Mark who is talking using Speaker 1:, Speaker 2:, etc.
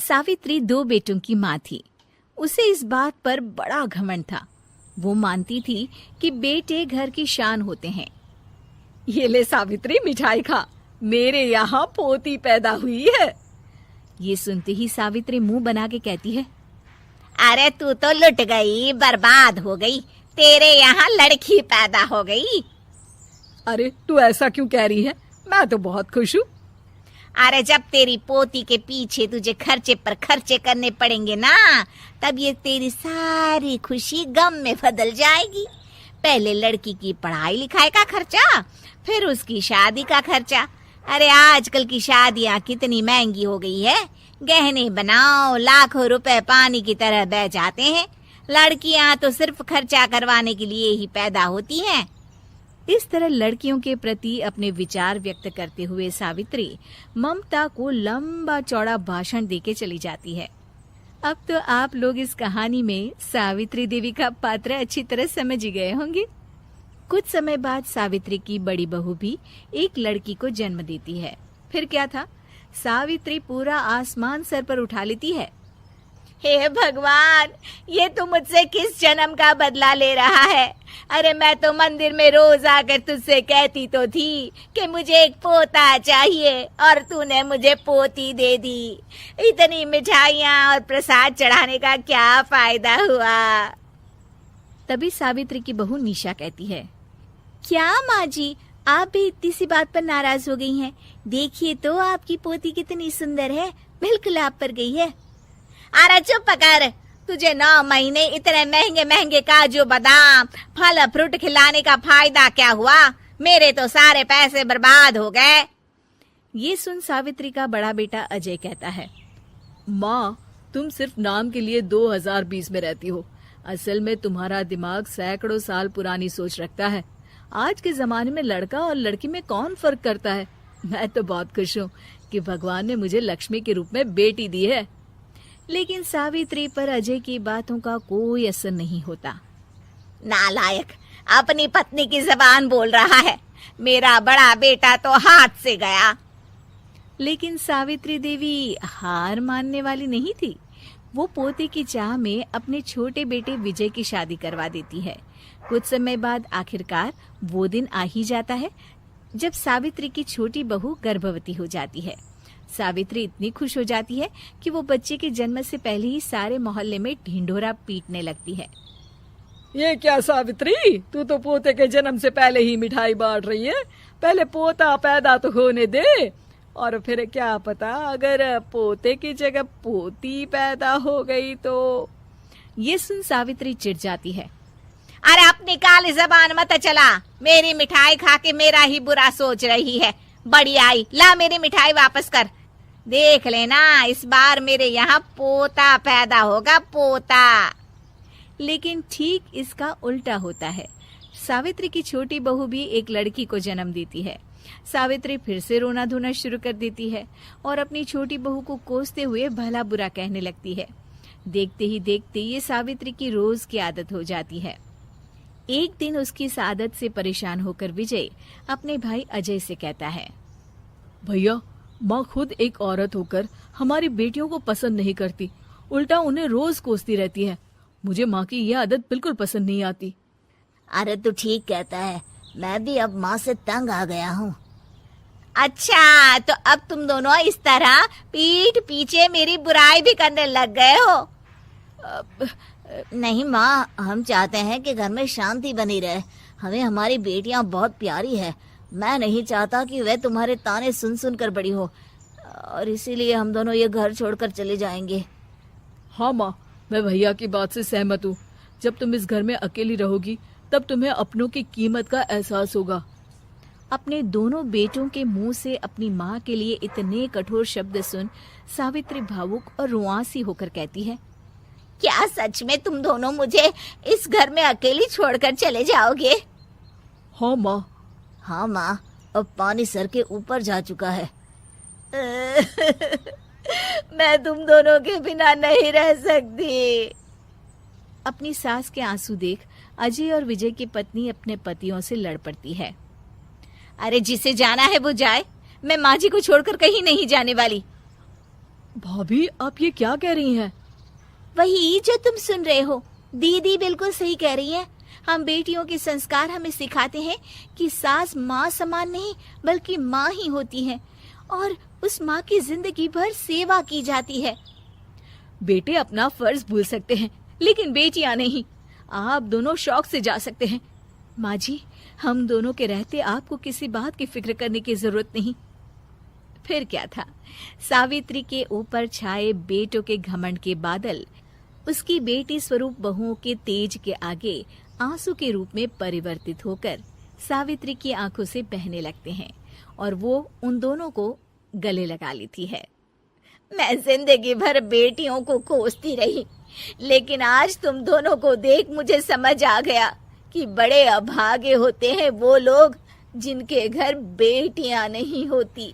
Speaker 1: सावित्री 2 बेटों की माँ थी। उसे इस बात पर बड़ा घमंड था। वो मानती थी कि बेटे घर की शान होते हैं।
Speaker 2: ये ले सावित्री, मिठाई खा, मेरे यहाँ पोती पैदा हुई है।
Speaker 1: ये सुनते ही सावित्री मुंह बना के कहती है,
Speaker 3: अरे तू तो लुट गई, बर्बाद हो गई, तेरे यहाँ लड़की पैदा हो गई।
Speaker 2: अरे तू ऐसा क्यों कह रही है? मैं तो बहुत खुश हूँ।
Speaker 3: अरे जब तेरी पोती के पीछे तुझे खर्चे पर खर्चे करने पड़ेंगे ना, तब ये तेरी सारी खुशी गम में बदल जाएगी। पहले लड़की की पढ़ाई लिखाई का खर्चा, फिर उसकी शादी का खर्चा। अरे आजकल की शादियाँ कितनी महंगी हो गई है। गहने बनाओ, लाखों रुपए पानी की तरह बह जाते हैं। लड़कियाँ तो सिर्फ खर्चा करवाने के लिए ही पैदा होती हैं।
Speaker 1: इस तरह लड़कियों के प्रति अपने विचार व्यक्त करते हुए सावित्री ममता को लंबा चौड़ा भाषण देके चली जाती है। अब तो आप लोग इस कहानी में सावित्री देवी का पात्र अच्छी तरह समझ ही गए होंगे। कुछ समय बाद सावित्री की बड़ी बहू भी एक लड़की को जन्म देती है। फिर क्या था, सावित्री पूरा आसमान सर पर उठा लेती है।
Speaker 3: हे भगवान, ये तू मुझसे किस जन्म का बदला ले रहा है? अरे मैं तो मंदिर में रोज आकर तुझसे कहती तो थी कि मुझे एक पोता चाहिए, और तूने मुझे पोती दे दी। इतनी मिठाइयाँ और प्रसाद चढ़ाने का क्या फायदा हुआ?
Speaker 1: तभी सावित्री की बहू निशा कहती है, क्या माँ जी, आप भी इतनी सी बात पर नाराज हो गई हैं? देखिए तो आपकी पोती कितनी सुंदर है, बिल्कुल आप पर गई है।
Speaker 3: अरे चुप कर, तुझे 9 महीने इतने महंगे महंगे काजू बादाम फल फ्रूट खिलाने का फायदा क्या हुआ? मेरे तो सारे पैसे बर्बाद हो गए।
Speaker 1: ये सुन सावित्री का बड़ा बेटा अजय कहता है,
Speaker 2: माँ, तुम सिर्फ नाम के लिए 2020 में रहती हो। असल में तुम्हारा दिमाग सैकड़ों साल पुरानी सोच रखता है। आज के जमाने में लड़का और लड़की में कौन फर्क करता है? मैं तो बहुत खुश हूँ कि भगवान ने मुझे लक्ष्मी के रूप में बेटी दी है।
Speaker 1: लेकिन सावित्री पर अजय की बातों का कोई असर नहीं होता।
Speaker 3: नालायक, अपनी पत्नी की जबान बोल रहा है। मेरा बड़ा बेटा तो हाथ से गया।
Speaker 1: लेकिन सावित्री देवी हार मानने वाली नहीं थी। वो पोते की चाह में अपने छोटे बेटे विजय की शादी करवा देती है। कुछ समय बाद आखिरकार वो दिन आ ही जाता है जब सावित्री की छोटी बहू गर्भवती हो जाती है। सावित्री इतनी खुश हो जाती है कि वो बच्चे के जन्म से पहले ही सारे मोहल्ले में ढिंढोरा पीटने लगती है।
Speaker 2: ये क्या सावित्री, तू तो पोते के जन्म से पहले ही मिठाई बांट रही है। पहले पोता पैदा तो होने दे, और फिर क्या पता अगर पोते की जगह पोती पैदा हो गई तो।
Speaker 1: ये सुन सावित्री चिढ़ जाती है।
Speaker 3: अरे अपनी काली जबान मत चला, मेरी मिठाई खा के मेरा ही बुरा सोच रही है। बड़ी आई, ला मेरी मिठाई वापस कर। देख लेना, इस बार मेरे यहाँ पोता पैदा होगा, पोता।
Speaker 1: लेकिन ठीक इसका उल्टा होता है। सावित्री की छोटी बहू भी एक लड़की को जन्म देती है। सावित्री फिर से रोना धोना शुरू कर देती है और अपनी छोटी बहू को कोसते हुए भला बुरा कहने लगती है। देखते ही देखते ये सावित्री की रोज की आदत हो जाती है। एक दिन उसकी इस आदत से परेशान होकर विजय अपने भाई अजय से कहता है,
Speaker 2: भैया, माँ खुद एक औरत होकर हमारी बेटियों को पसंद नहीं करती, उल्टा उन्हें रोज कोसती रहती है। मुझे माँ की यह आदत बिल्कुल पसंद नहीं आती।
Speaker 3: अरे तू ठीक कहता है, मैं भी अब माँ से तंग आ गया हूँ। अच्छा, तो अब तुम दोनों इस तरह पीठ पीछे मेरी बुराई भी करने लग गए हो? नहीं माँ, हम चाहते हैं कि घर में शांति बनी रहे। हमें हमारी बेटियाँ बहुत प्यारी है। मैं नहीं चाहता कि वह तुम्हारे ताने सुन सुन कर बड़ी हो, और इसीलिए हम दोनों ये घर छोड़कर चले जाएंगे।
Speaker 2: हाँ माँ, मैं भैया की बात से सहमत हूँ। जब तुम इस घर में अकेली रहोगी तब तुम्हें अपनों की कीमत का एहसास होगा।
Speaker 1: अपने दोनों बेटों के मुंह से अपनी माँ के लिए इतने कठोर शब्द सुन सावित्री भावुक और रुआंसी होकर कहती है,
Speaker 3: क्या सच में तुम दोनों मुझे इस घर में अकेली छोड़कर चले जाओगे?
Speaker 2: हाँ माँ।
Speaker 3: हाँ माँ, अब पानी सर के ऊपर जा चुका है। मैं तुम दोनों के बिना नहीं रह सकती।
Speaker 1: अपनी सास के आंसू देख अजय और विजय की पत्नी अपने पतियों से लड़ पड़ती है।
Speaker 3: अरे जिसे जाना है वो जाए, मैं माँ जी को छोड़कर कहीं नहीं जाने वाली।
Speaker 2: भाभी, आप ये क्या कह रही हैं?
Speaker 3: वही जो तुम सुन रहे हो। दीदी बिल्कुल सही कह रही है। हम बेटियों के संस्कार हमें सिखाते हैं कि सास माँ समान नहीं बल्कि माँ ही होती है और उस माँ की जिंदगी भर सेवा की जाती है।
Speaker 2: बेटे अपना फर्ज भूल सकते हैं, लेकिन बेटियां नहीं। आप दोनों शौक से जा सकते हैं। माँ जी, हम दोनों के रहते आपको किसी बात की फिक्र करने की जरूरत नहीं।
Speaker 1: फिर क्या था, सावित्री के ऊपर छाए बेटों के घमंड के बादल उसकी बेटी स्वरूप बहुओं के तेज के आगे आंसू के रूप में परिवर्तित होकर सावित्री की आंखों से बहने लगते हैं और वो उन दोनों को गले लगा लेती है।
Speaker 3: मैं जिंदगी भर बेटियों को कोसती रही, लेकिन आज तुम दोनों को देख मुझे समझ आ गया कि बड़े अभागे होते हैं वो लोग जिनके घर बेटियां नहीं होती।